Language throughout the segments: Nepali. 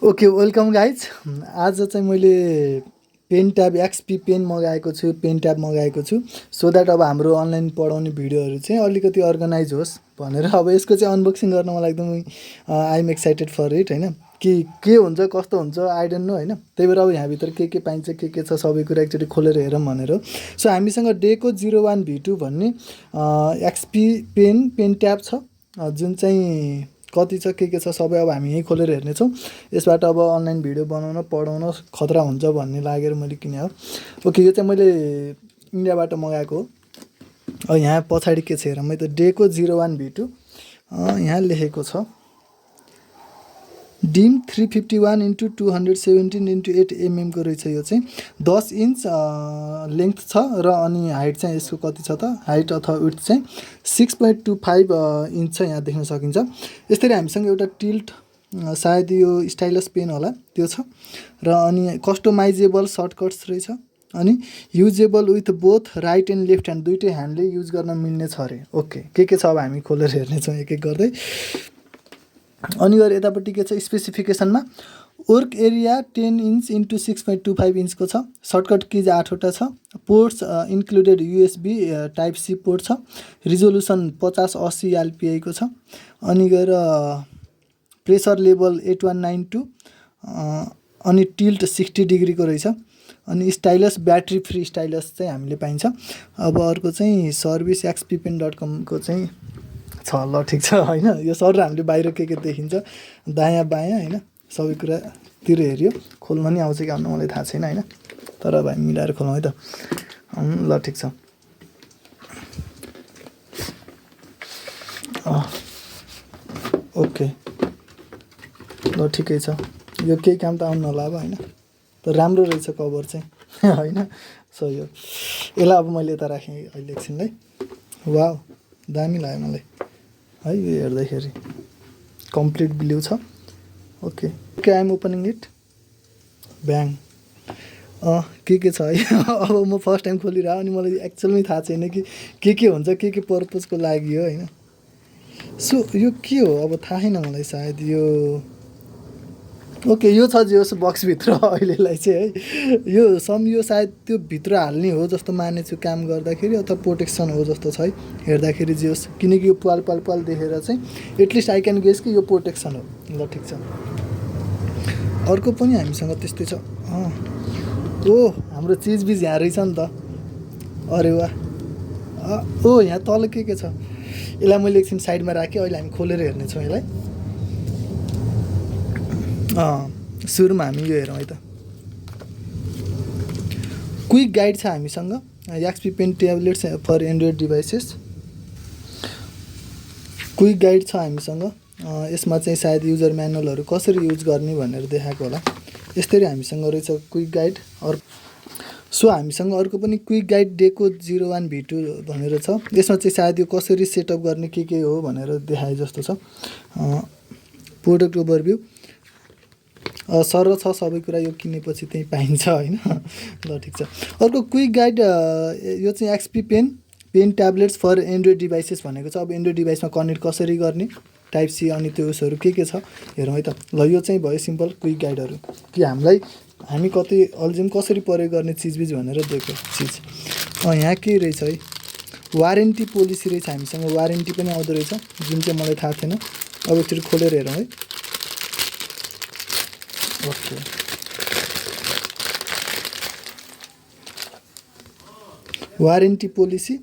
Okay welcome guys. आज चाहिँ मैले पेन ट्याब एक्सपी पेन मगाएको छु, पेन ट्याब मगाएको छु सो द्याट अब हाम्रो अनलाइन पढाउने भिडियोहरू चाहिँ अलिकति अर्गनाइज होस् भनेर अब यसको चाहिँ अनबक्सिङ गर्न मलाई एकदमै I am excited for it होइन। कि के हुन्छ कस्तो हुन्छ आई डोन्ट नो होइन। त्यही भएर अब यहाँभित्र के पाइन्छ के छ सबै कुरा एकचोटि खोलेर हेरौँ भनेर हो। सो हामीसँग डेको 01V2 भन्ने एक्सपी पेन ट्याब छ, जुन चाहिँ कति छ के छ सबै अब हामी यहीँ खोलेर हेर्नेछौँ। यसबाट अब अनलाइन भिडियो बनाउन पढाउन खतरा हुन्छ भन्ने लागेर मैले किने हो। ओके, यो चाहिँ मैले इन्डियाबाट मगाएको हो। यहाँ पछाडि के छ हेरौँ है त, डेको 01V2 यहाँ लेखेको छ डिम 351x217x8 mm को रहेछ। यो चाहिँ 10 इन्च लेन्थ छ र अनि हाइट चाहिँ यसको कति छ त, हाइट अथवा विड्थ चाहिँ 6.25 इन्च छ, यहाँ देख्न सकिन्छ। यसरी हामीसँग एउटा टिल्ट सायद यो स्टाइलस पेन होला त्यो छ र अनि कस्टमाइजेबल सर्टकट्स रहेछ अनि usable with both right and left hand, दुइटै ह्यान्डले युज गर्न मिल्ने छ अरे। ओके, के छ अब हामी खोलेर हेर्नेछौँ एक एक गर्दै। अनि गएर यतापट्टि के छ स्पेसिफिकेसनमा वर्क एरिया 10 इन्च इन्टु 6.25 इन्चको छ। सर्टकट किज 8वटा छ। Ports included USB type C port छ। रिजोल्युसन 5080 LPI को छ। अनि गएर प्रेसर लेभल 8192 अनि टिल्ट 60 डिग्रीको रहेछ। अनि स्टाइलस ब्याट्री फ्री स्टाइलस चाहिँ हामीले पाइन्छ। अब अर्को चाहिँ सर्भिस xppen.com को चाहिँ छ। ल ठिक छ होइन। यो सर हामीले बाहिर के देखिन्छ दायाँ बायाँ होइन सबै कुरातिर हेऱ्यो। खोल्न नि आउँछ कि आउनु मलाई थाहा छैन होइन, तर अब हामी मिलाएर खोलौँ है त। ल ठिक छ। ओके ल ठिकै छ। यो केही काम त आउनु होला अब होइन, तर राम्रो रहेछ कभर चाहिँ होइन। सो यो यसलाई अब मैले यता राखेँ अहिले एकछिनलाई। वाउ दामी लाग्यो मलाई है यो हेर्दाखेरि। कम्प्लिट ब्लू छ। Okay okay I'm opening it. Bang के छ है अब म फर्स्ट टाइम खोलिरहेको अनि मलाई एक्चुअलमै थाहा छैन कि के हुन्छ के पर्पजको लागि हो होइन। सो यो के हो अब थाहा छैन मलाई सायद यो। ओके यो छ जो बक्सभित्र अहिलेलाई चाहिँ है यो सायद त्यो भित्र हाल्ने हो जस्तो मानेछु काम गर्दाखेरि, अथवा प्रोटेक्सन हो जस्तो छ है हेर्दाखेरि जे होस्, किनकि यो पाल देखेर चाहिँ एटलिस्ट आई क्यान गेस कि यो प्रोटेक्सन हो। ल ठिक छ। अर्को पनि हामीसँग त्यस्तै छ। ओ हाम्रो चिजबिज यहाँ रहेछ नि त। अरे वाह। ओ यहाँ तल के छ यसलाई मैले एकछिन साइडमा राखेँ। अहिले हामी खोलेर हेर्नेछौँ यसलाई। सुरुमा हामी यो हेरौँ है त। क्विक गाइड छ हामीसँग XP pen tablets for Android devices. Quick guide छ हामीसँग। यसमा चाहिँ सायद युजर म्यानुअलहरू कसरी युज गर्ने भनेर देखाएको होला। यसरी हामीसँग रहेछ क्विक गाइड। सो हामीसँग अर्को पनि क्विक गाइड डेको 01V2 भनेर छ। यसमा चाहिँ सायद यो कसरी सेटअप गर्ने के हो भनेर देखाए जस्तो छ। प्रोडक्ट ओभरभ्यू सरल छ सबै कुरा, यो किनेपछि त्यही पाइन्छ होइन। ल ठिक छ। अर्को क्विक गाइड यो चाहिँ XP pen tablets for Android devices भनेको छ। अब एन्ड्रोइड डिभाइसमा कनेक्ट कसरी गर्ने टाइप सी अनि त्यो उसहरू के छ हेरौँ है त। ल यो चाहिँ भयो सिम्पल क्विक गाइडहरू कि हामी कति अल्झिम कसरी प्रयोग गर्ने चिजबिज भनेर दिएको चिज। यहाँ के रहेछ है वारेन्टी पोलिसी रहेछ हामीसँग। वारेन्टी पनि आउँदो रहेछ जुन चाहिँ मलाई थाहा थिएन। अब एकचोटि खोलेर हेरौँ है। Okay warranty policy.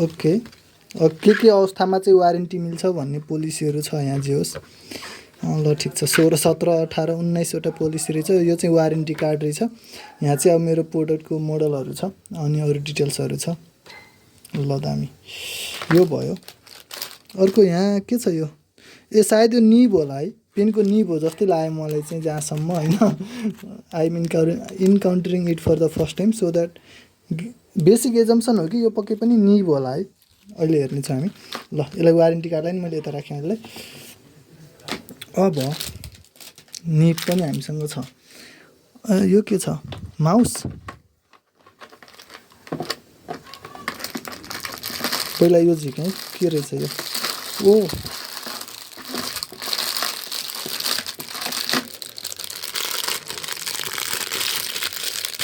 ओके के अवस्थामा चाहिँ वारेन्टी मिल्छ भन्ने पोलिसीहरू छ यहाँ जे होस्। ल ठिक छ। 16, 17, 18, 19वटा पोलिसी रहेछ। यो चाहिँ वारेन्टी कार्ड रहेछ। यहाँ चाहिँ अब मेरो प्रोडक्टको मोडलहरू छ अनि अरू डिटेल्सहरू छ। ल दामी यो भयो। अर्को यहाँ के छ यो सायद यो निब होला है, पेनको निब हो जस्तै लाग्यो मलाई चाहिँ जहाँसम्म होइन। I am encountering it for the first time so that basic assumption हो कि यो पक्कै पनि निब होला है। अहिले हेर्नेछौँ हामी। ल यसलाई वारेन्टी कार्डलाई नि मैले यता राखेँ यसलाई। अब निब पनि हामीसँग छ। यो के छ माउस। पहिला यो झिकेँ के रहेछ यो। ओ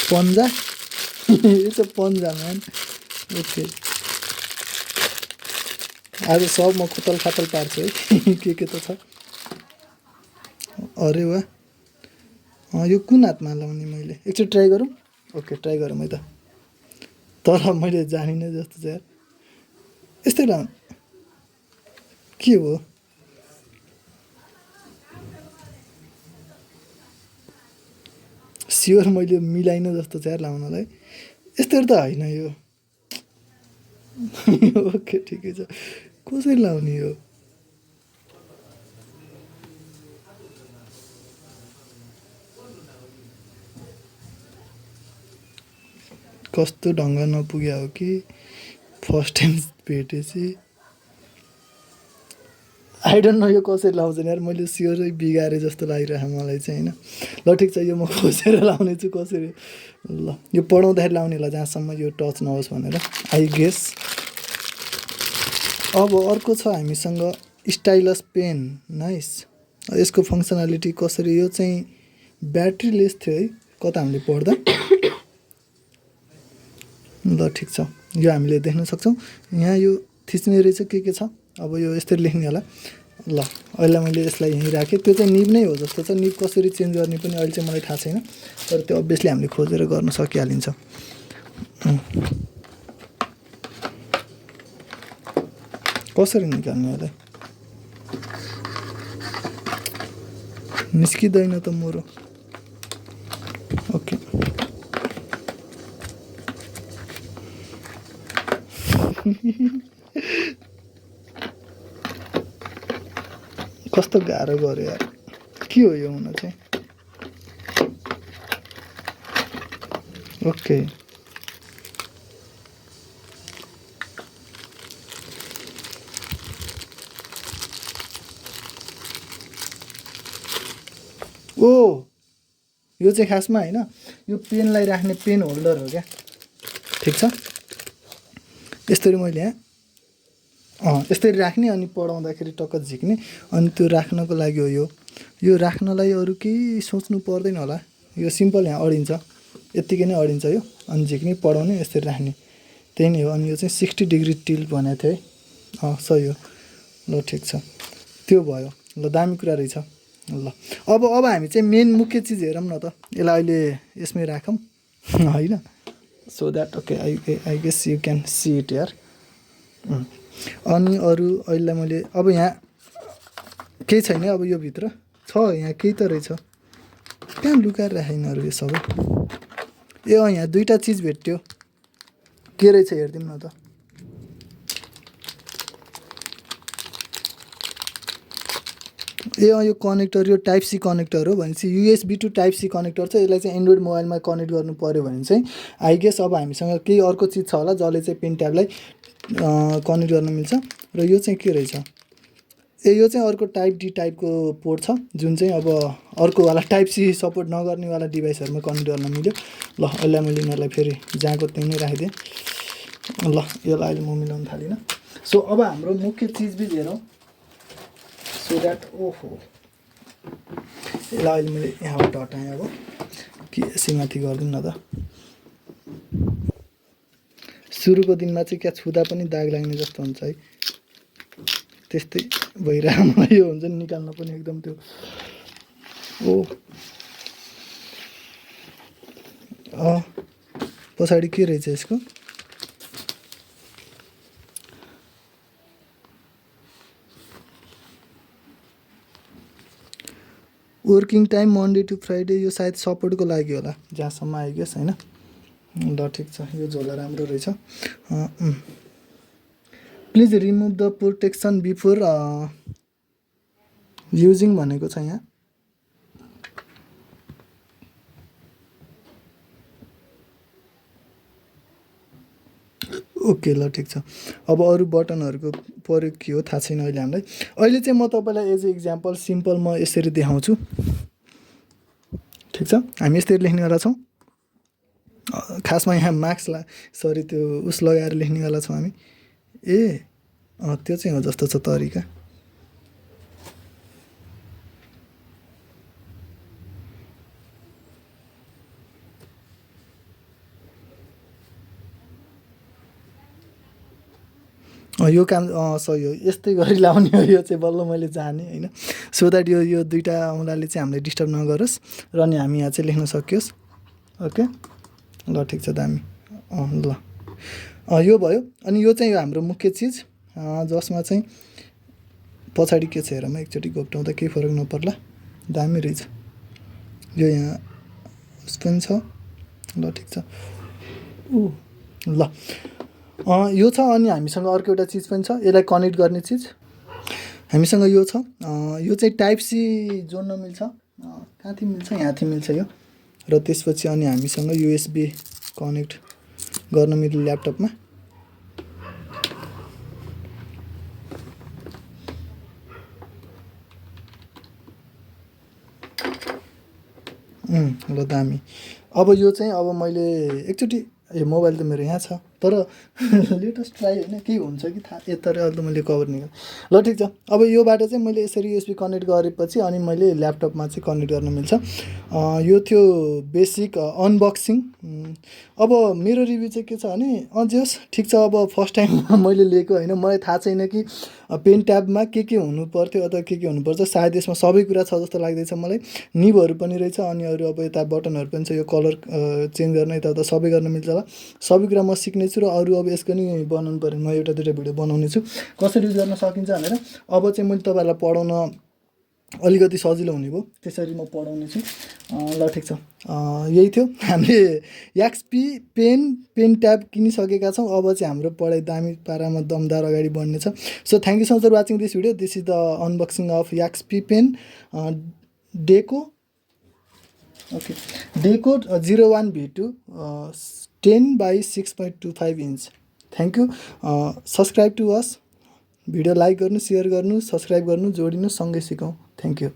पन्जा इट्स अ पन्जा म्यान ओके आज सब म खुतल खातल पार्छु है के त छ अरे वाह यो कुन हातमा लाउने मैले एकचोटि ट्राई गरौँ ओके ट्राई गरौँ है त तर मैले जानिनँ जस्तो छ यार यस्तै लाउँ के हो स्योर मैले मिलाइनँ जस्तो छ यार लाउनलाई यस्तै त होइन यो ओके ठिकै छ कसरी लाउने हो कस्तो ढङ्ग नपुग्या हो कि फर्स्ट टाइम भेटेपछि आई डोन्ट नो यो कसरी लाउँछ यार मैले स्योरै बिगारेँ जस्तो लागिरहेको मलाई चाहिँ होइन ल ठिक छ यो म खोजेर लाउने छु कसरी ल यो पढाउँदाखेरि लाउने होला जहाँसम्म यो टच नहोस् भनेर आई गेस अब अर्को छ हामीसँग स्टाइलस पेन नाइस यसको फङ्सनालिटी कसरी यो चाहिँ ब्याट्रीलेस थियो है कता हामीले पढ्दा ल ठिक छ यो हामीले देख्न सक्छौँ यहाँ यो थिच्ने रहेछ के छ अब यो यस्तरी लेख्ने होला ल अहिले मैले यसलाई यहीँ राखेँ त्यो चाहिँ निब नै हो जस्तो छ निब कसरी चेन्ज गर्ने पनि अहिले चाहिँ मलाई थाहा छैन तर त्यो अभियसली हामीले खोजेर गर्न सकिहालिन्छ कसरी निकाल्ने होला निस्किँदैन त मोरो ओके कस्तो गाह्रो गऱ्यो यार के हो यो हुन चाहिँ ओके ओ यो चाहिँ खासमा होइन यो पेनलाई राख्ने पेन होल्डर हो क्या ठिक छ यसरी मैले यहाँ यसरी राख्ने अनि पढाउँदाखेरि टक्क झिक्ने अनि त्यो राख्नको लागि हो यो राख्नलाई अरू केही सोच्नु पर्दैन होला यो सिम्पल यहाँ अडिन्छ यत्तिकै नै अडिन्छ यो अनि झिक्ने पढाउने यसरी राख्ने त्यही नै हो अनि यो चाहिँ 60 डिग्री टिल्ट भनेको थियो है सही हो ल ठिक छ त्यो भयो ल दामी कुरा रहेछ ल अब हामी चाहिँ मेन मुख्य चिज हेरौँ न त यसलाई अहिले यसमै राखौँ होइन so that okay I guess you can see it यार अनि अरू अहिले मैले अब यहाँ केही छैन अब यो भित्र छ यहाँ केही त रहेछ कहाँ लुकाएर राखेन अरू यो सबै ए यहाँ दुईवटा चिज भेट्यो के रहेछ हेरिदिउँ न त यो कनेक्टर यो टाइप सी कनेक्टर हो भनेपछि USB to type C connector छ यसलाई चाहिँ एन्ड्रोइड मोबाइलमा कनेक्ट गर्नु पऱ्यो भने चाहिँ आई गेस अब हामीसँग केही अर्को चिज छ होला जसले चाहिँ पेन ट्याबलाई कनेक्ट गर्न मिल्छ र यो चाहिँ के रहेछ यो चाहिँ अर्को टाइप डी टाइपको पोर्ट छ जुन चाहिँ अब अर्कोवाला टाइप सी सपोर्ट नगर्नेवाला डिभाइसहरूमा कनेक्ट गर्न मिल्यो ल अहिले मैले यिनीहरूलाई फेरि जहाँको त्यहीँ नै राखिदिएँ ल यसलाई अहिले म मिलाउन थालिनँ सो अब हाम्रो मुख्य चिजबिज हेरौँ सो द्याट ओहो यसलाई अहिले मैले यहाँबाट हटाएँ अब कि यसैमाथि गरिदिउँ न त सुरुको दिनमा चाहिँ क्या छुँदा पनि दाग लाग्ने जस्तो हुन्छ है त्यस्तै भइरहेको मलाई यो हुन्छ नि निकाल्न पनि एकदम त्यो पछाडि के रहेछ यसको working time Monday to Friday यो सायद सपोर्टको लागि होला जहाँसम्म आइगेस होइन ल ठिक छ यो झोला राम्रो रहेछ please remove the protection before using भनेको छ यहाँ ओके ल ठिक छ अब अरू बटनहरूको प्रयोग के हो थाहा छैन अहिले हामीलाई अहिले चाहिँ म तपाईँलाई एज ए इक्जाम्पल सिम्पल म यसरी देखाउँछु ठिक छ हामी यसरी लेख्नेवाला छौँ खासमा यहाँ मार्क्स सरी त्यो उस लगाएर लेख्नेवाला छौँ हामी त्यो चाहिँ हो जस्तो छ तरिका यो काम सही हो, यस्तै गरी लाउने हो। यो चाहिँ बल्ल मैले जाने होइन, सो द्याट यो दुइटा औँलाले चाहिँ हामीलाई डिस्टर्ब नगरोस् र अनि हामी यहाँ चाहिँ लेख्न सकियोस्। ओके ल ठिक छ, दामी। ल यो भयो। अनि यो चाहिँ हाम्रो मुख्य चिज जसमा चाहिँ पछाडि के छ हेरौँ एकचोटि घोप्टाउँदा केही फरक नपर्ला, दामी रहेछ। यो यहाँ पनि छ, ल ठिक छ। ल यो छ। अनि हामीसँग अर्को एउटा चिज पनि छ, यसलाई कनेक्ट गर्ने चिज हामीसँग यो छ। यो चाहिँ टाइप सी जोड्न मिल्छ, कहाँथि मिल्छ, यहाँथि मिल्छ यो। र त्यसपछि अनि हामीसँग युएसबी कनेक्ट गर्न मिल्यो ल्यापटपमा। ल दामी। अब यो चाहिँ अब मैले एकचोटि मोबाइल त मेरो यहाँ छ, तर लेटेस्ट ट्राई होइन के हुन्छ कि थाहा, तर अहिले त मैले कभर निकालेँ। ल ठिक छ। अब योबाट चाहिँ मैले यसरी युएसबी कनेक्ट गरेपछि अनि मैले ल्यापटपमा चाहिँ कनेक्ट गर्न मिल्छ। यो थियो बेसिक अनबक्सिङ। अब मेरो रिभ्यू चाहिँ के छ भने अझै होस् ठिक छ। अब फर्स्ट टाइम मैले लिएको होइन, मलाई थाहा छैन कि पेन ट्याबमा के हुनु पर्थ्यो अथवा के हुनुपर्छ। सायद यसमा सबै कुरा छ जस्तो लाग्दैछ मलाई, निबहरू पनि रहेछ अनि अरू अब यता बटनहरू पनि छ, यो कलर चेन्ज गर्न यताउता सबै गर्न मिल्छ होला। सबै कुरा म सिक्नेछु र अरू अब यसको नि बनाउनु पऱ्यो, म एउटा दुइटा भिडियो बनाउने छु कसरी युज गर्न सकिन्छ भनेर। अब चाहिँ मैले तपाईँहरूलाई पढाउन अलिकति सजिलो हुने भयो, त्यसरी म पढाउने छु। ल ठिक छ, यही थियो। हामीले एक्सपी पेन ट्याब किनिसकेका छौँ। अब चाहिँ हाम्रो पढाइ दामी पारामा दमदार अगाडि बढ्नेछ। So thank you so much for watching this video. This is the unboxing of XP pen Deco. Okay, Deco 01V2 10/6.25 inch. Thank you. Subscribe to us. Video like गर्नु, सेयर गर्नु, सब्सक्राइब गर्नु, जोडिनु, सँगै सिकौँ। Thank you.